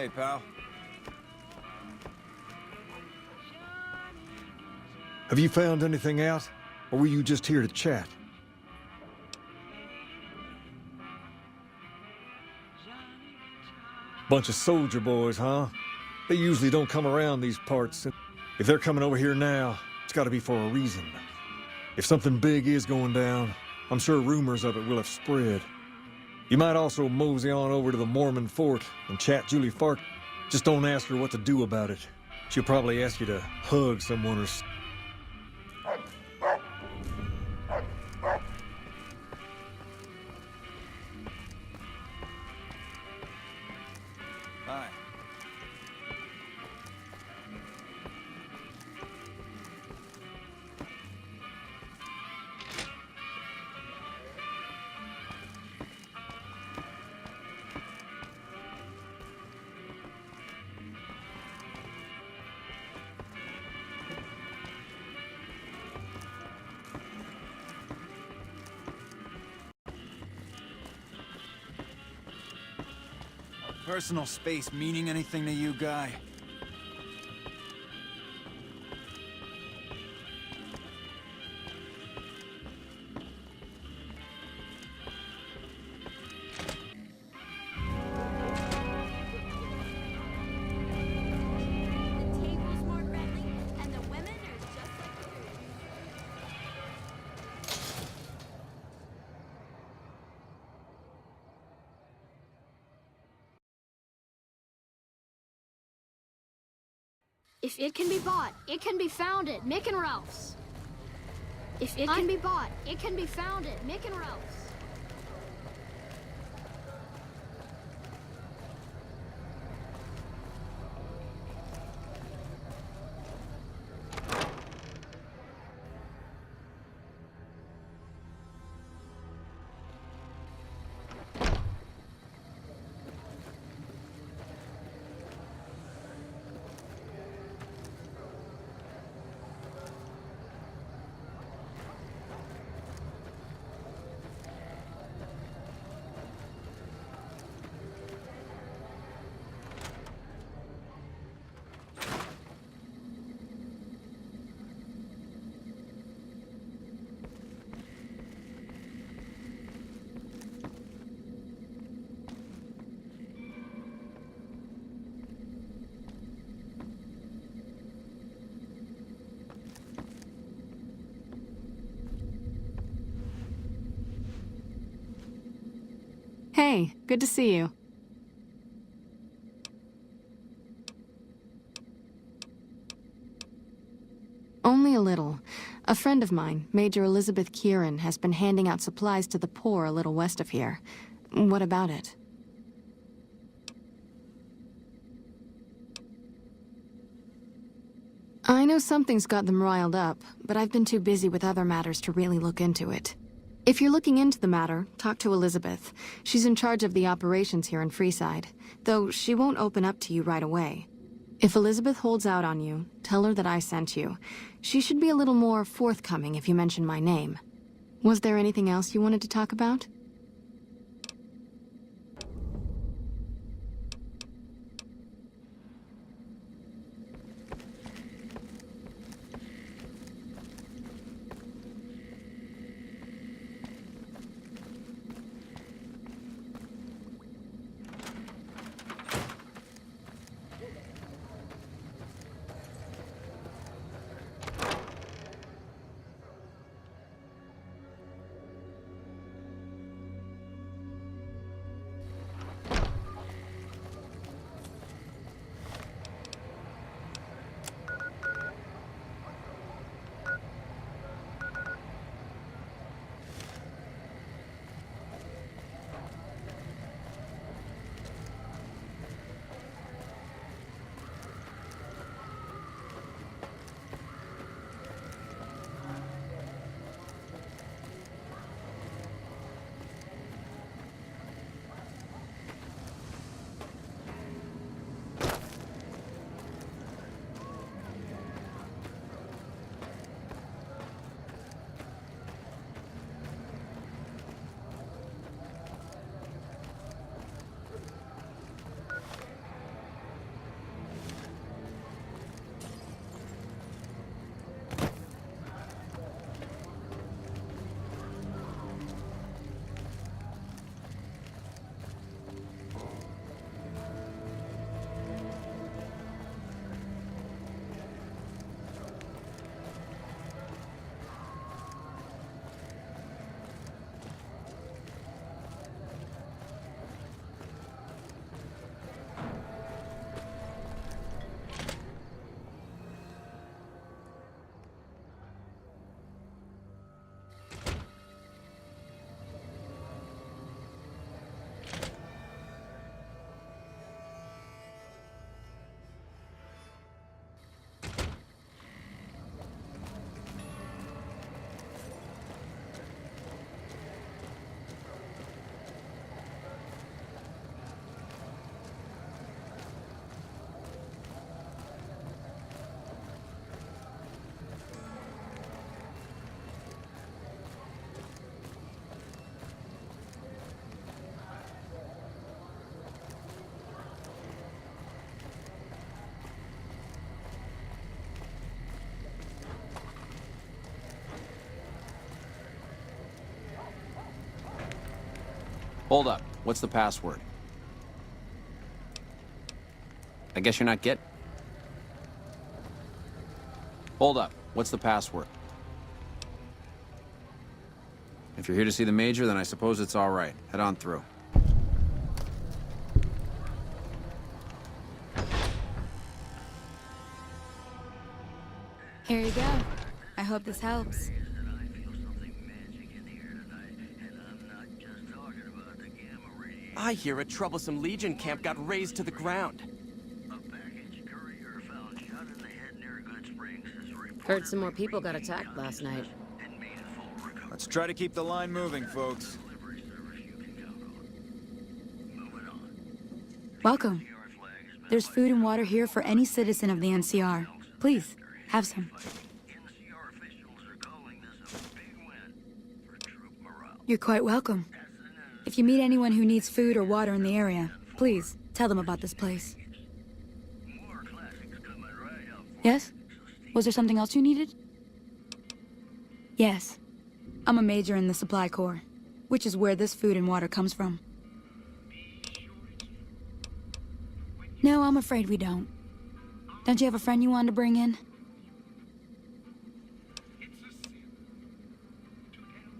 Hey, pal. Have you found anything out? Or were you just here to chat? Bunch of soldier boys, huh? They usually don't come around these parts. If they're coming over here now, it's gotta be for a reason. If something big is going down, I'm sure rumors of it will have spread. You might also mosey on over to the Mormon fort and chat Julie Fark. Just don't ask her what to do about it. She'll probably ask you to hug someone or... Hi. Personal space meaning anything to you, guy? If it can be bought, it can be found at Mick and Ralph's. If it can be bought, it can be found at Mick and Ralph's. Hey, good to see you. Only a little. A friend of mine, Major Elizabeth Kieran, has been handing out supplies to the poor a little west of here. What about it? I know something's got them riled up, but I've been too busy with other matters to really look into it. If you're looking into the matter, talk to Elizabeth. She's in charge of the operations here in Frisayd, though she won't open up to you right away. If Elizabeth holds out on you, tell her that I sent you. She should be a little more forthcoming if you mention my name. Was there anything else you wanted to talk about? Hold up. What's the password? I guess you're not getting... Hold up. What's the password? If you're here to see the Major, then I suppose it's all right. Head on through. Here you go. I hope this helps. I hear a troublesome Legion camp got razed to the ground. Heard some more people got attacked last night. Let's try to keep the line moving, folks. Welcome. There's food and water here for any citizen of the NCR. Please, have some. You're quite welcome. If you meet anyone who needs food or water in the area, please, tell them about this place. Yes? Was there something else you needed? Yes. I'm a major in the Supply Corps, which is where this food and water comes from. No, I'm afraid we don't. Don't you have a friend you wanted to bring in?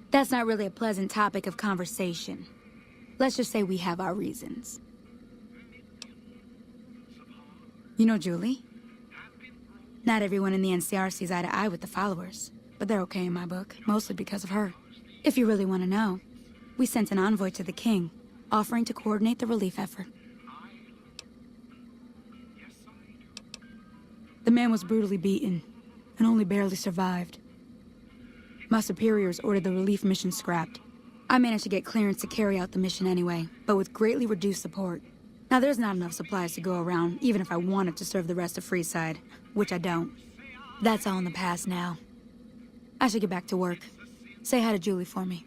That's not really a pleasant topic of conversation. Let's just say we have our reasons. You know Julie? Not everyone in the NCR sees eye to eye with the followers, but they're okay in my book, mostly because of her. If you really want to know, we sent an envoy to the king, offering to coordinate the relief effort. The man was brutally beaten, and only barely survived. My superiors ordered the relief mission scrapped. I managed to get clearance to carry out the mission anyway, but with greatly reduced support. Now there's not enough supplies to go around, even if I wanted to serve the rest of Frisayd, which I don't. That's all in the past now. I should get back to work. Say hi to Julie for me.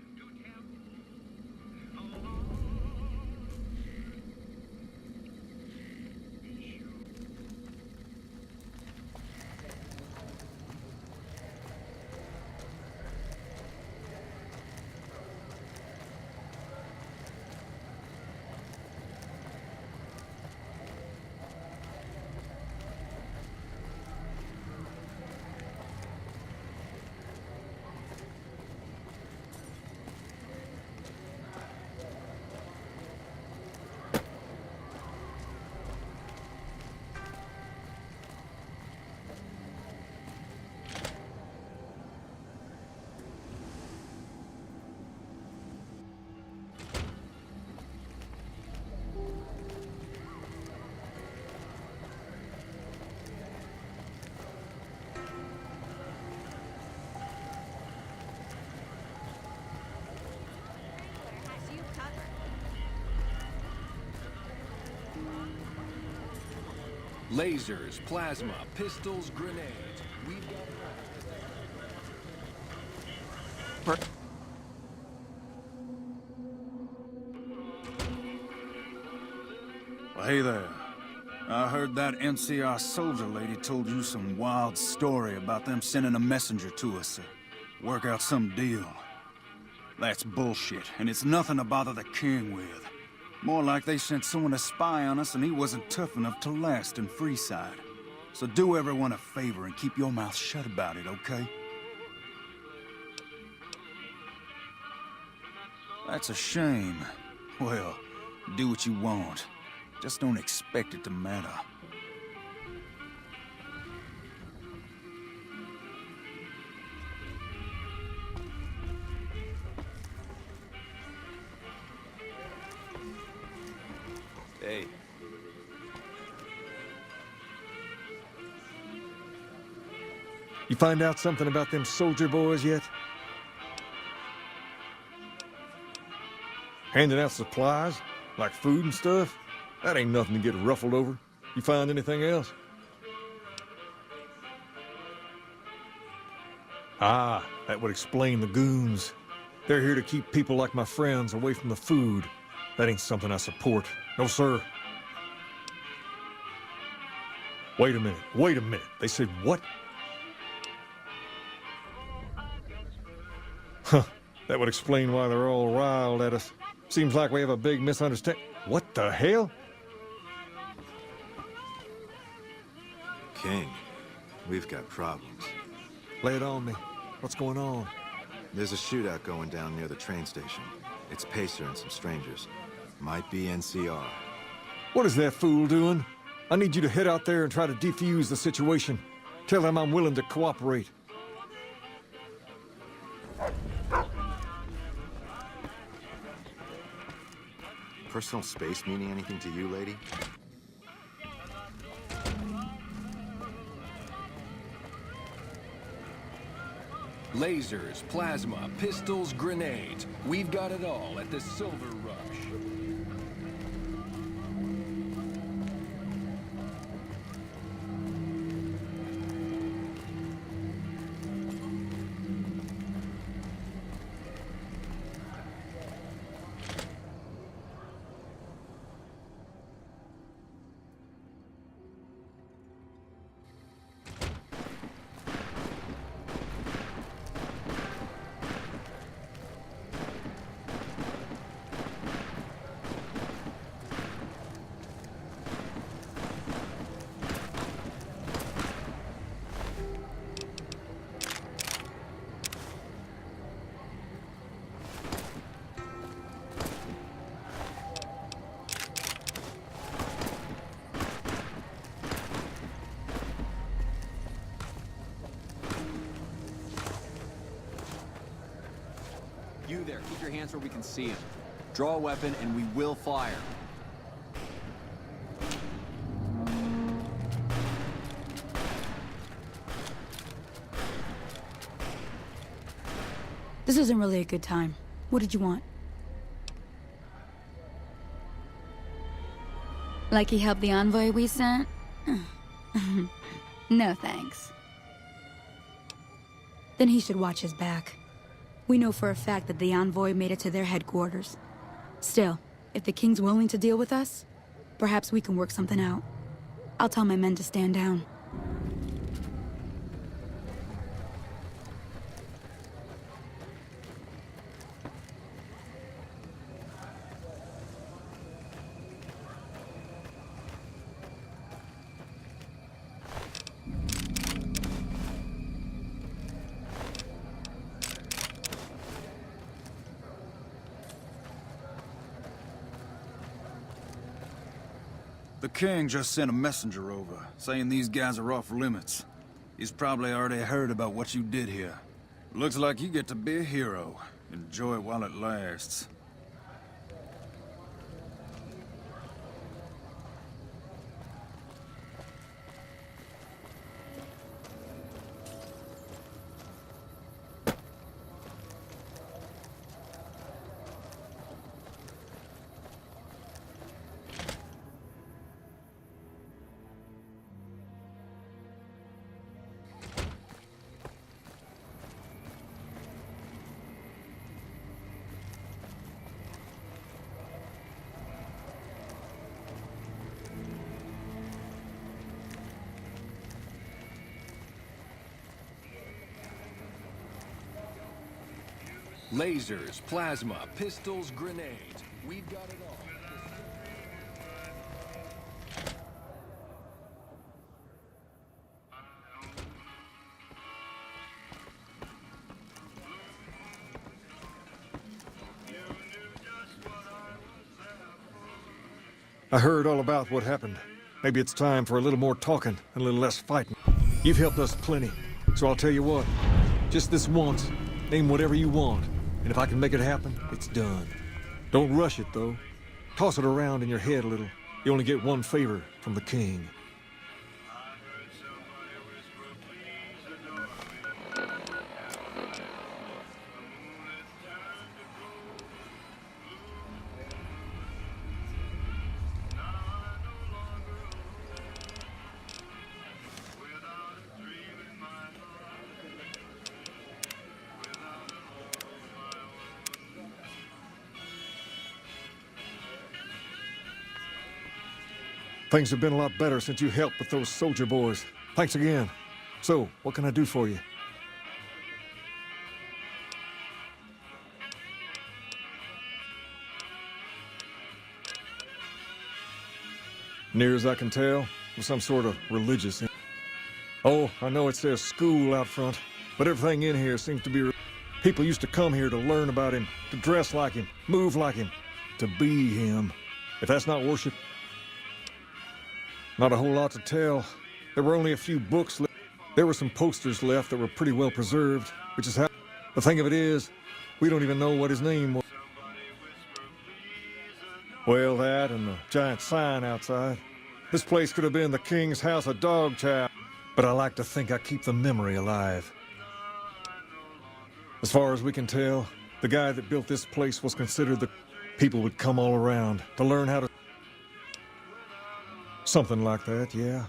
Lasers, plasma, pistols, grenades. We've got... Well, hey there. I heard that NCR soldier lady told you some wild story about them sending a messenger to us to work out some deal. That's bullshit, and it's nothing to bother the king with. More like they sent someone to spy on us and he wasn't tough enough to last in Frisayd. So do everyone a favor and keep your mouth shut about it, okay? That's a shame. Well, do what you want. Just don't expect it to matter. Hey. You find out something about them soldier boys yet? Handing out supplies? Like food and stuff? That ain't nothing to get ruffled over. You find anything else? Ah, that would explain the goons. They're here to keep people like my friends away from the food. That ain't something I support. No, sir. Wait a minute. They said what? Huh, that would explain why they're all riled at us. Seems like we have a big misunderstanding. What the hell? King, we've got problems. Lay it on me. What's going on? There's a shootout going down near the train station. It's Pacer and some strangers. Might be NCR. What is that fool doing? I need you to head out there and try to defuse the situation. Tell them I'm willing to cooperate. Personal space meaning anything to you, lady? Lasers, plasma, pistols, grenades. We've got it all at the Silver Rush. You there, keep your hands where we can see him. Draw a weapon and we will fire. This isn't really a good time. What did you want? Like he helped the envoy we sent? No thanks. Then he should watch his back. We know for a fact that the envoy made it to their headquarters. Still, if the king's willing to deal with us, perhaps we can work something out. I'll tell my men to stand down. The king just sent a messenger over, saying these guys are off limits. He's probably already heard about what you did here. Looks like you get to be a hero. Enjoy it while it lasts. Lasers, plasma, pistols, grenades. We've got it all. I heard all about what happened. Maybe it's time for a little more talking and a little less fighting. You've helped us plenty, so I'll tell you what. Just this once, name whatever you want, and if I can make it happen, it's done. Don't rush it, though. Toss it around in your head a little. You only get one favor from the king. Things have been a lot better since you helped with those soldier boys. Thanks again. So, what can I do for you? Near as I can tell, with some sort of religious. Oh, I know it says school out front, but everything in here seems to be... People used to come here to learn about him, to dress like him, move like him, to be him. If that's not worship, not a whole lot to tell. There were only a few books left. There were some posters left that were pretty well preserved, which is how... The thing of it is, we don't even know what his name was. Well, that and the giant sign outside. This place could have been the King's House of Dog Chow, but I like to think I keep the memory alive. As far as we can tell, the guy that built this place was considered the... People would come all around to learn how to... Something like that, yeah.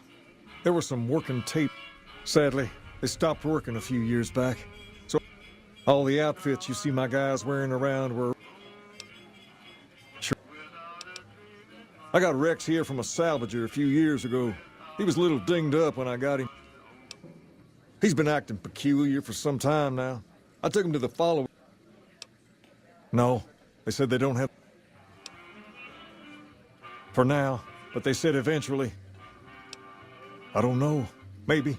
There were some working tape. Sadly, they stopped working a few years back. So all the outfits you see my guys wearing around were... Sure. I got Rex here from a salvager a few years ago. He was a little dinged up when I got him. He's been acting peculiar for some time now. I took him to the follower. No, they said they don't have... For now, but they said eventually. I don't know. Maybe.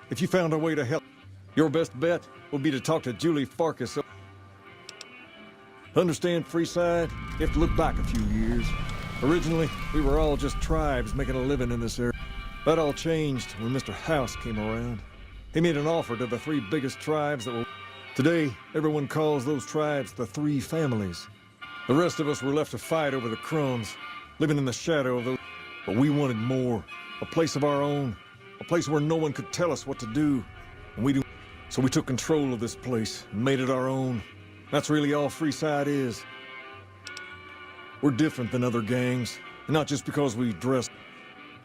If you found a way to help, your best bet would be to talk to Julie Farkas. Understand, Frisayd? You have to look back a few years. Originally, we were all just tribes making a living in this area. That all changed when Mr. House came around. He made an offer to the 3 biggest tribes that were... Today, everyone calls those tribes the 3 families. The rest of us were left to fight over the crumbs, living in the shadow of those... But we wanted more. A place of our own. A place where no one could tell us what to do. And we do. So we took control of this place and made it our own. That's really all Frisayd is. We're different than other gangs, and not just because we dress.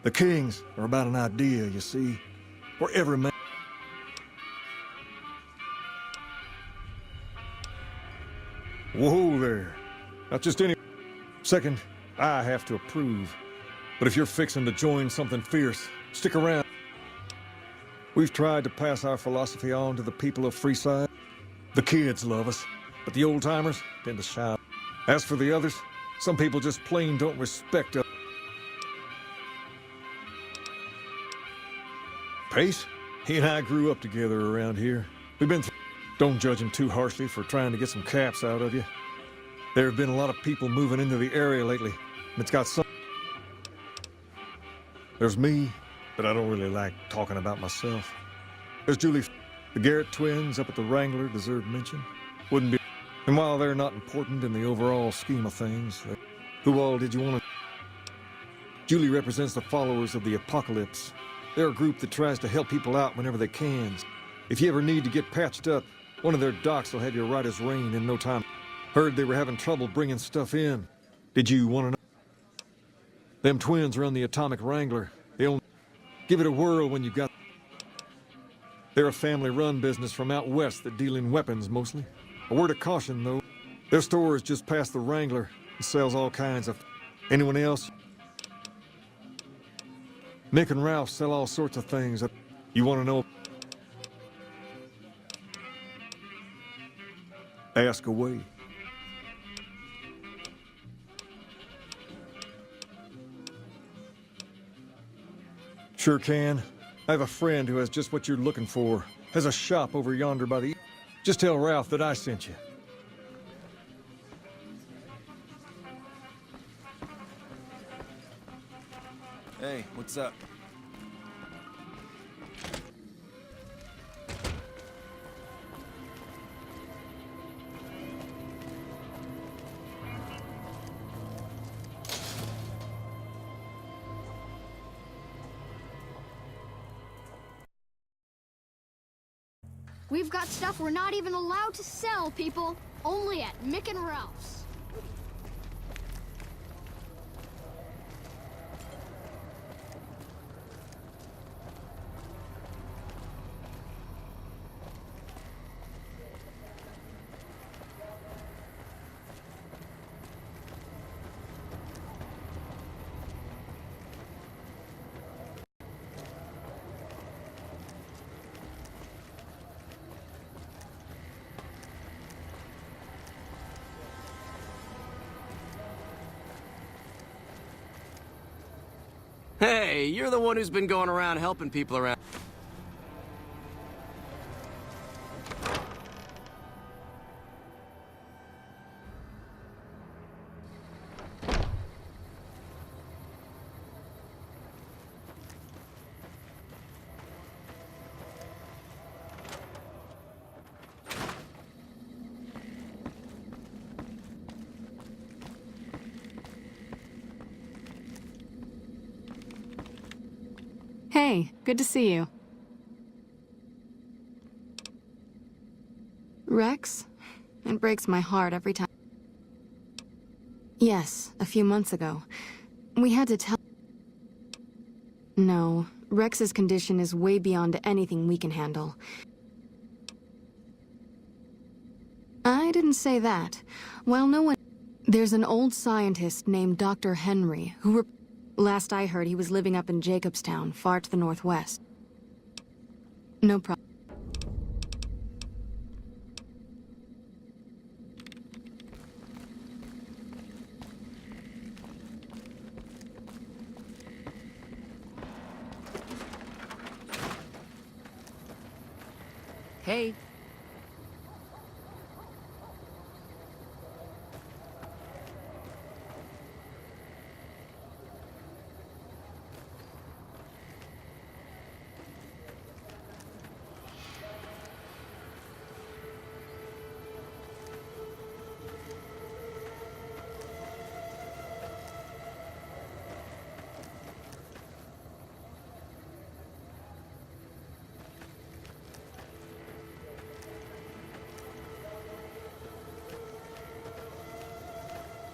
The Kings are about an idea, you see. Where every man... Whoa there. Not just any... Second, I have to approve. But if you're fixing to join something fierce, stick around. We've tried to pass our philosophy on to the people of Frisayd. The kids love us, but the old-timers tend to shy. As for the others, some people just plain don't respect us. Pace, he and I grew up together around here. We've been through... Don't judge him too harshly for trying to get some caps out of you. There have been a lot of people moving into the area lately, and it's got some... There's me, but I don't really like talking about myself. There's Julie. The Garrett twins up at the Wrangler deserve mention. Wouldn't be... And while they're not important in the overall scheme of things, who all did you want to... Julie represents the followers of the Apocalypse. They're a group that tries to help people out whenever they can. If you ever need to get patched up, one of their docs will have you right as rain in no time. Heard they were having trouble bringing stuff in. Did you want to know? Them twins run the Atomic Wrangler. They only... Give it a whirl when you got... They're a family-run business from out west that deal in weapons, mostly. A word of caution, though. Their store is just past the Wrangler and sells all kinds of... Anyone else? Mick and Ralph sell all sorts of things. You want to know? Ask away. Sure can. I have a friend who has just what you're looking for. Has a shop over yonder by the... Just tell Ralph that I sent you. Hey, what's up? We've got stuff we're not even allowed to sell, people. Only at Mick and Ralph's. Hey, you're the one who's been going around helping people around. Hey, good to see you. Rex? It breaks my heart every time. Yes, a few months ago. We had to tell... No, Rex's condition is way beyond anything we can handle. I didn't say that. While no one... There's an old scientist named Dr. Henry, who... Last I heard, he was living up in Jacobstown, far to the northwest. No problem. Hey.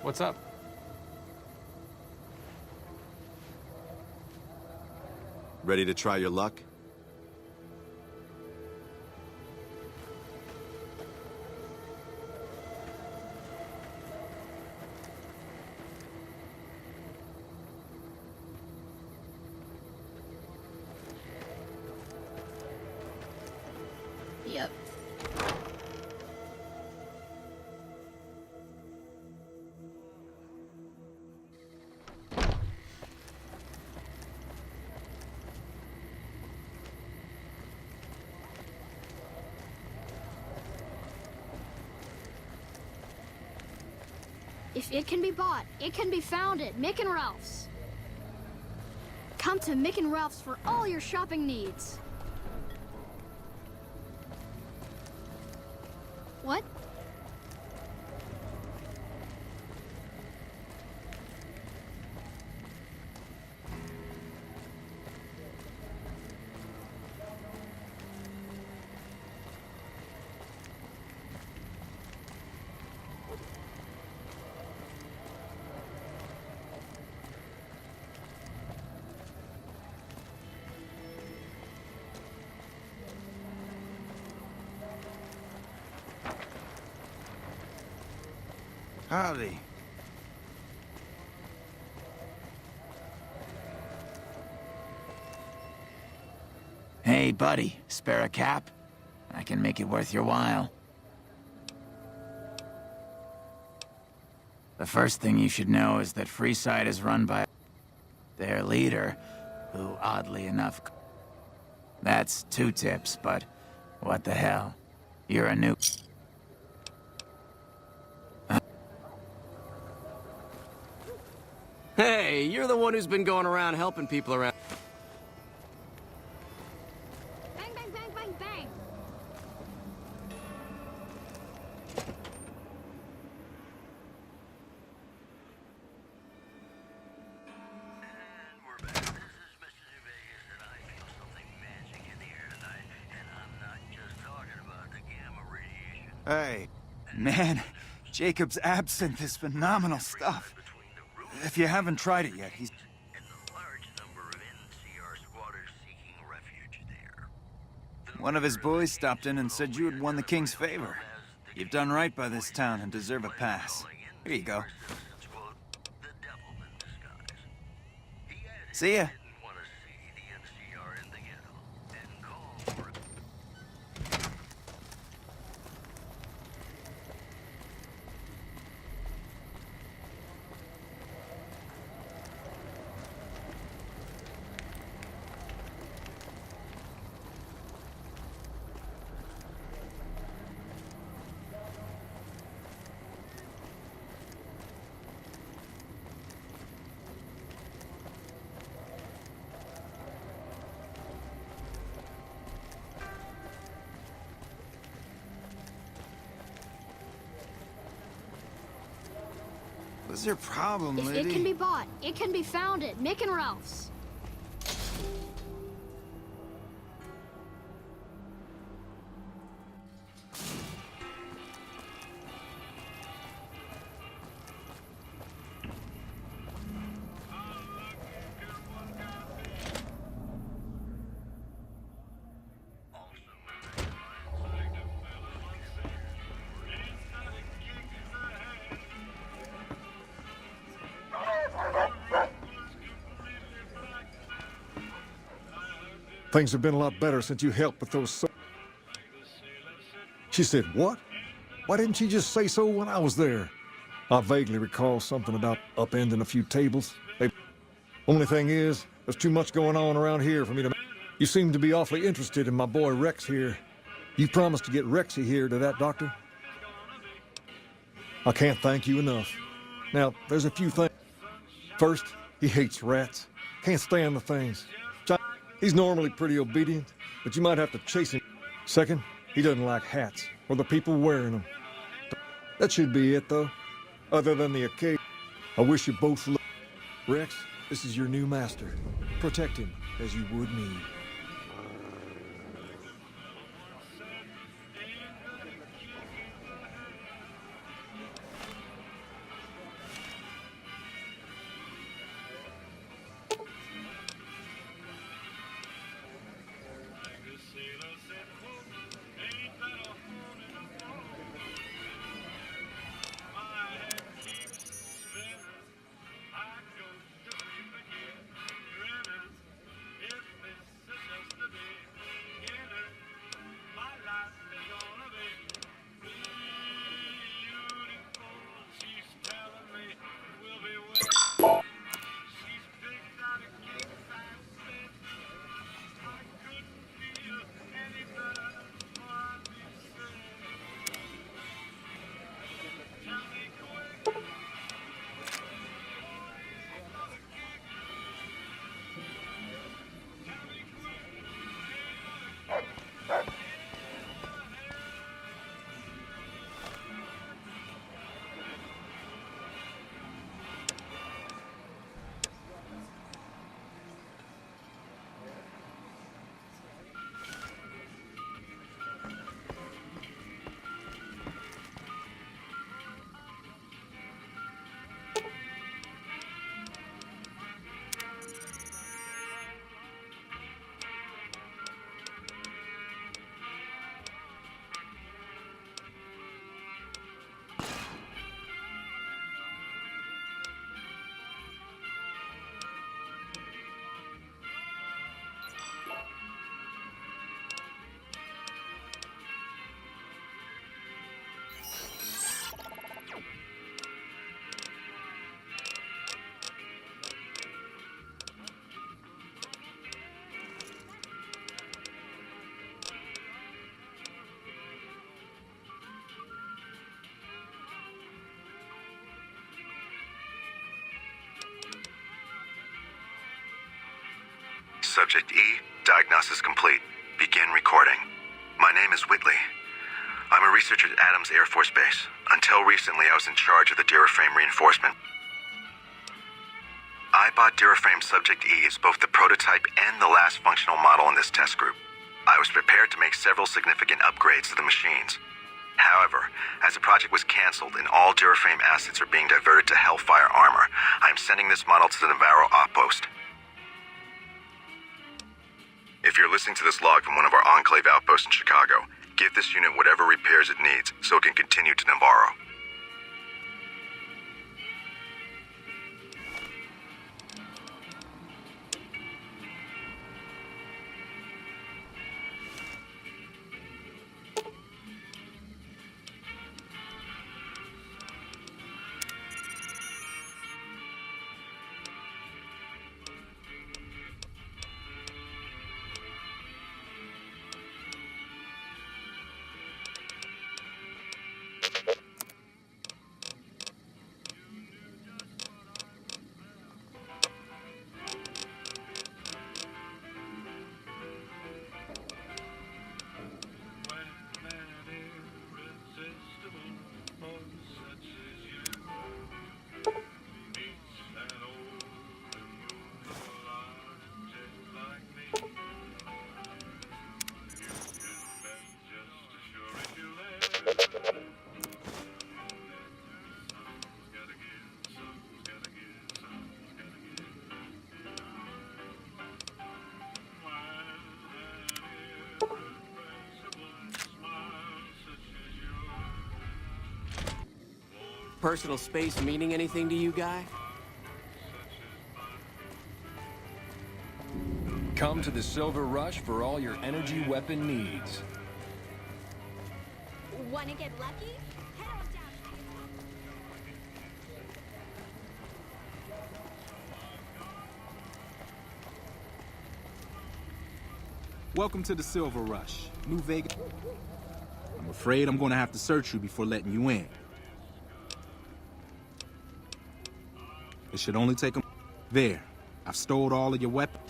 What's up? Ready to try your luck? Yep. If it can be bought, it can be found at Mick and Ralph's. Come to Mick and Ralph's for all your shopping needs. What? Howdy. Hey, buddy, spare a cap? I can make it worth your while. The first thing you should know is that Frisayd is run by their leader, who, oddly enough... That's 2 tips, but what the hell? You're a new... Hey, you're the one who's been going around helping people around. Bang, bang, bang, bang, bang. Hey, man, Jacob's absinthe is phenomenal stuff. If you haven't tried it yet, he's... One of his boys stopped in and said you had won the king's favor. You've done right by this town and deserve a pass. Here you go. See ya. What's your problem, If lady? it can be bought, it can be found at Mick and Ralph's. Things have been a lot better since you helped with those. She said, what? Why didn't she just say so when I was there? I vaguely recall something about upending a few tables. Only thing is, there's too much going on around here for me to... You seem to be awfully interested in my boy Rex here. You promised to get Rexy here to that doctor? I can't thank you enough. Now, there's a few things. First, he hates rats. Can't stand the things. He's normally pretty obedient, but you might have to chase him. Second, he doesn't like hats, or the people wearing them. That should be it, though. Other than the occasion, I wish you both luck. Rex, this is your new master. Protect him as you would me. Subject E, diagnosis complete. Begin recording. My name is Whitley. I'm a researcher at Adams Air Force Base. Until recently, I was in charge of the Duraframe reinforcement. I bought Duraframe Subject E as both the prototype and the last functional model in this test group. I was prepared to make several significant upgrades to the machines. However, as the project was canceled and all Duraframe assets are being diverted to Hellfire armor, I am sending this model to the Navarro outpost. If you're listening to this log from one of our Enclave outposts in Chicago, give this unit whatever repairs it needs so it can continue to Navarro. Personal space meaning anything to you, guy? Come to the Silver Rush for all your energy weapon needs. Wanna get lucky? Head on down. Welcome to the Silver Rush, New Vegas. I'm afraid I'm gonna have to search you before letting you in. It should only take a... There. I've stowed all of your weapons.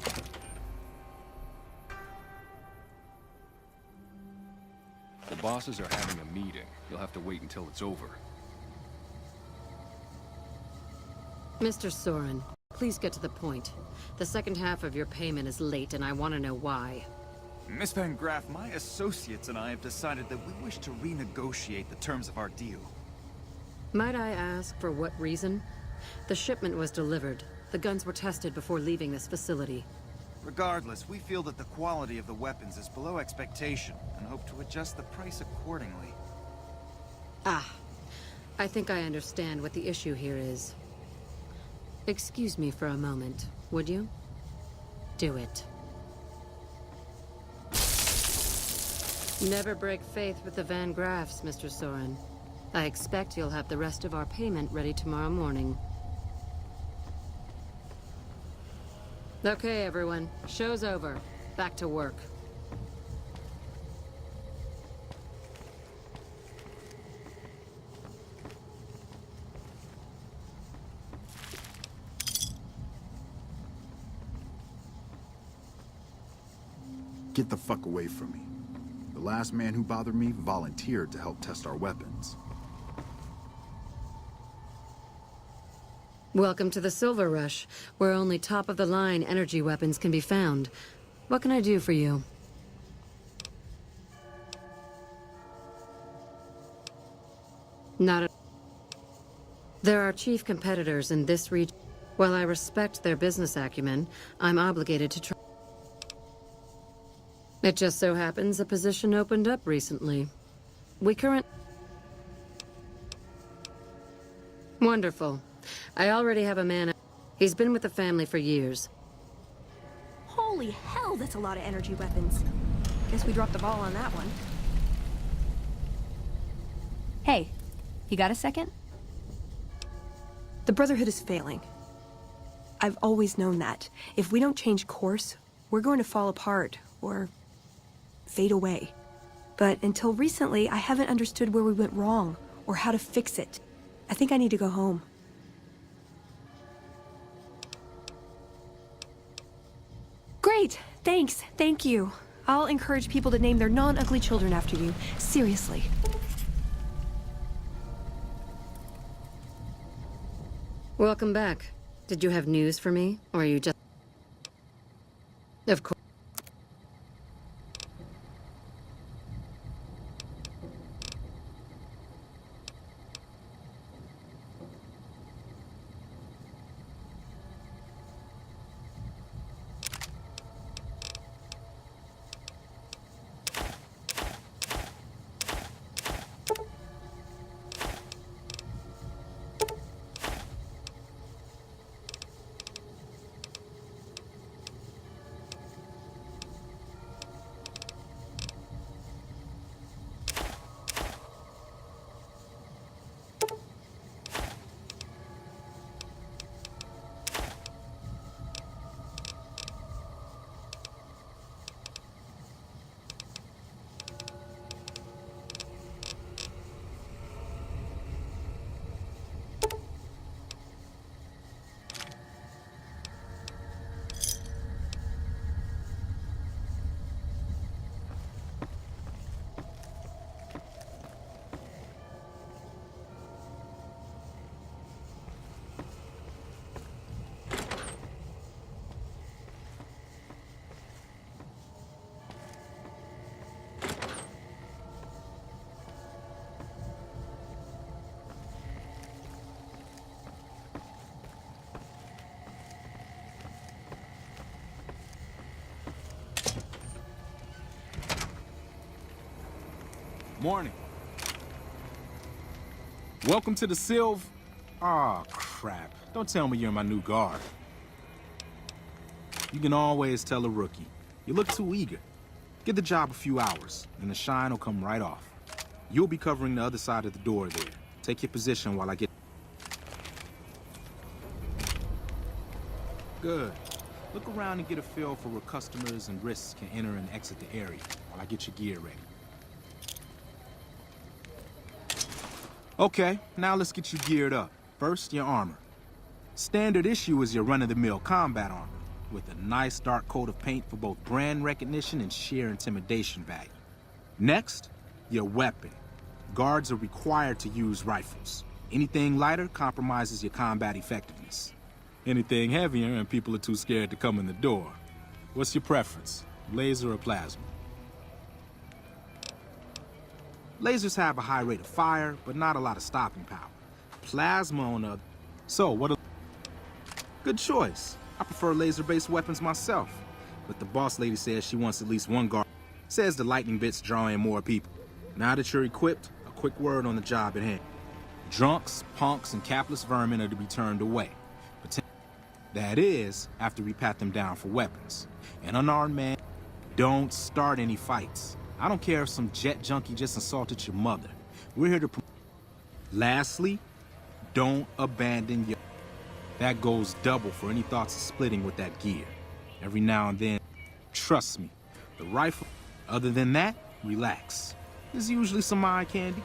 The bosses are having a meeting. You'll have to wait until it's over. Mr. Soren, please get to the point. The second half of your payment is late, and I want to know why. Miss Van Graff, my associates and I have decided that we wish to renegotiate the terms of our deal. Might I ask for what reason? The shipment was delivered. The guns were tested before leaving this facility. Regardless, we feel that the quality of the weapons is below expectation and hope to adjust the price accordingly. Ah, I think I understand what the issue here is. Excuse me for a moment, would you? Do it. Never break faith with the Van Graffs, Mr. Soren. I expect you'll have the rest of our payment ready tomorrow morning. Okay, everyone. Show's over. Back to work. Get the fuck away from me. The last man who bothered me volunteered to help test our weapons. Welcome to the Silver Rush, where only top-of-the-line energy weapons can be found. What can I do for you? Not at... There are chief competitors in this region. While I respect their business acumen, I'm obligated to try. It just so happens a position opened up recently. Wonderful. I already have a man. He's been with the family for years. Holy hell, that's a lot of energy weapons. Guess we dropped the ball on that one. Hey, you got a second? The Brotherhood is failing. I've always known that. If we don't change course, we're going to fall apart, or fade away. But until recently, I haven't understood where we went wrong, or how to fix it. I think I need to go home. Great! Thanks. Thank you. I'll encourage people to name their non-ugly children after you. Seriously. Welcome back. Did you have news for me, or are you just... Of course. Morning. Welcome to the Sylv... Aw, crap. Don't tell me you're my new guard. You can always tell a rookie. You look too eager. Give the job a few hours, and the shine will come right off. You'll be covering the other side of the door there. Take your position while I get... Good. Look around and get a feel for where customers and risks can enter and exit the area while I get your gear ready. Okay, now let's get you geared up. First, your armor. Standard issue is your run-of-the-mill combat armor, with a nice dark coat of paint for both brand recognition and sheer intimidation value. Next, your weapon. Guards are required to use rifles. Anything lighter compromises your combat effectiveness. Anything heavier and people are too scared to come in the door. What's your preference, laser or plasma? Lasers have a high rate of fire, but not a lot of stopping power. Plasma on the... So, what a... Good choice. I prefer laser-based weapons myself, but the boss lady says she wants at least one guard. Says the lightning bits draw in more people. Now that you're equipped, a quick word on the job at hand. Drunks, punks, and capless vermin are to be turned away. That is, after we pat them down for weapons. An unarmed man, don't start any fights. I don't care if some jet junkie just assaulted your mother. We're here to... Lastly, don't abandon your... That goes double for any thoughts of splitting with that gear. Every now and then, trust me, the rifle... Other than that, relax. There's usually some eye candy.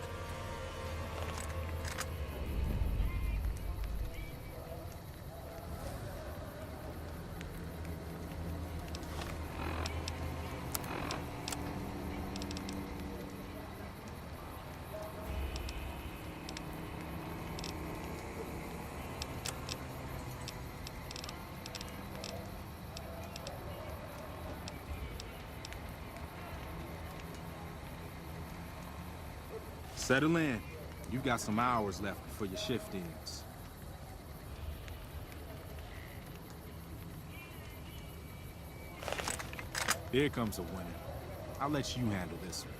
Settle in. You've got some hours left before your shift ends. Here comes a winner. I'll let you handle this one.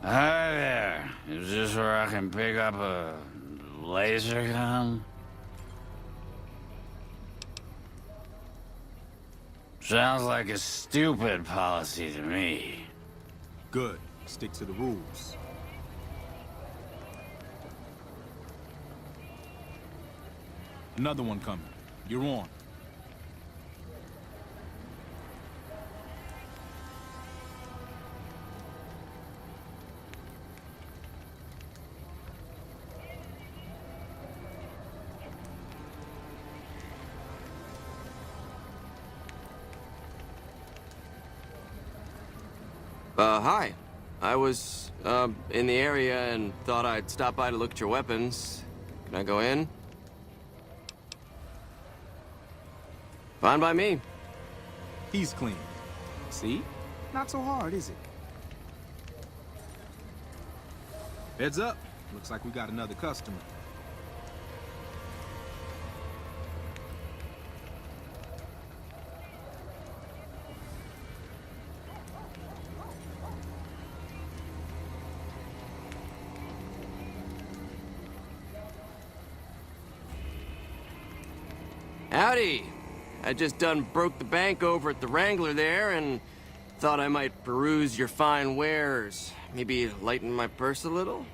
Hi there. Is this where I can pick up a laser gun? Sounds like a stupid policy to me. Good. Stick to the rules. Another one coming. You're on. Hi. I was, in the area and thought I'd stop by to look at your weapons. Can I go in? Fine by me. He's clean. See? Not so hard, is it? Heads up. Looks like we got another customer. Howdy. I just done broke the bank over at the Wrangler there and thought I might peruse your fine wares. Maybe lighten my purse a little?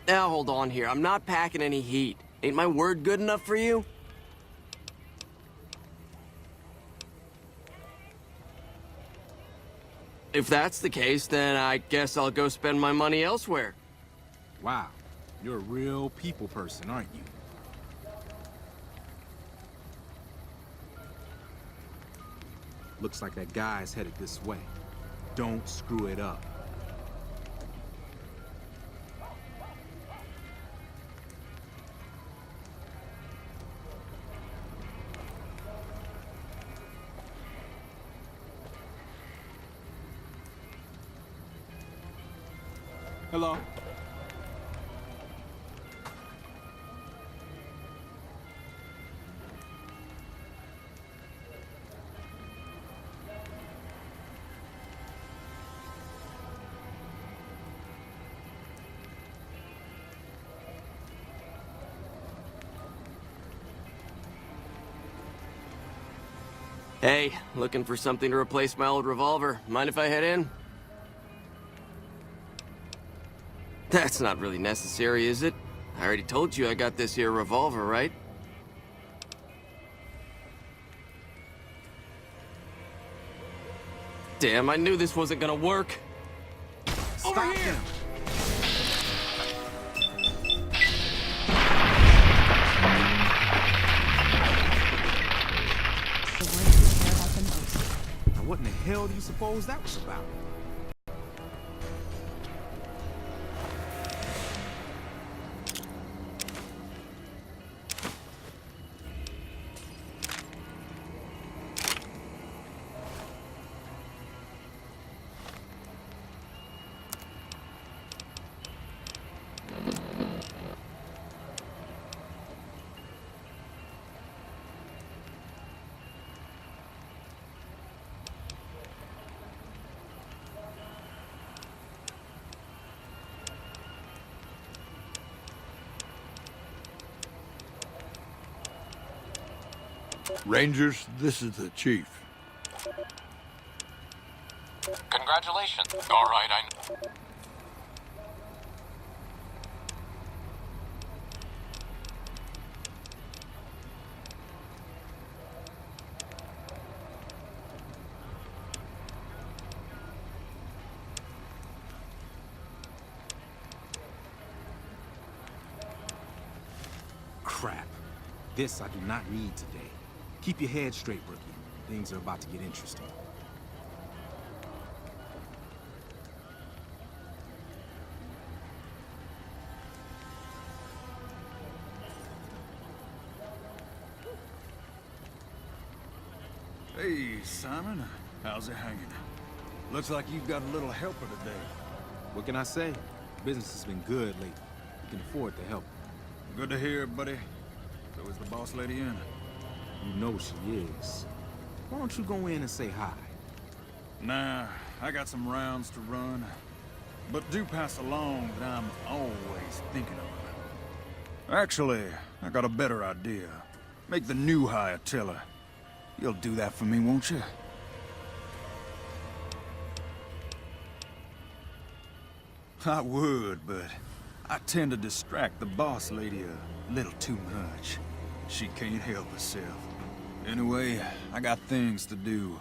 Now hold on here. I'm not packing any heat. Ain't my word good enough for you? If that's the case, then I guess I'll go spend my money elsewhere. Wow. You're a real people person, aren't you? Looks like that guy's headed this way. Don't screw it up. Hello? Hey, looking for something to replace my old revolver. Mind if I head in? That's not really necessary, is it? I already told you I got this here revolver, right? Damn, I knew this wasn't gonna work. Over here! Now what in the hell do you suppose that was about? Rangers, this is the chief. Congratulations. All right, I know. Crap. This I do not need today. Keep your head straight, rookie. Things are about to get interesting. Hey, Simon. How's it hanging? Looks like you've got a little helper today. What can I say? Business has been good lately. We can afford to help. Good to hear, buddy. So is the boss lady in? You know she is. Why don't you go in and say hi? Nah, I got some rounds to run. But do pass along that I'm always thinking of her. Actually, I got a better idea. Make the new hire tell her. You'll do that for me, won't you? I would, but I tend to distract the boss lady a little too much. She can't help herself. Anyway, I got things to do.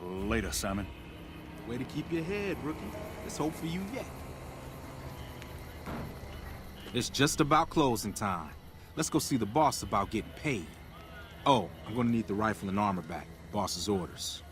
Later, Simon. Way to keep your head, rookie. There's hope for you yet. It's just about closing time. Let's go see the boss about getting paid. Oh, I'm gonna need the rifle and armor back. Boss's orders.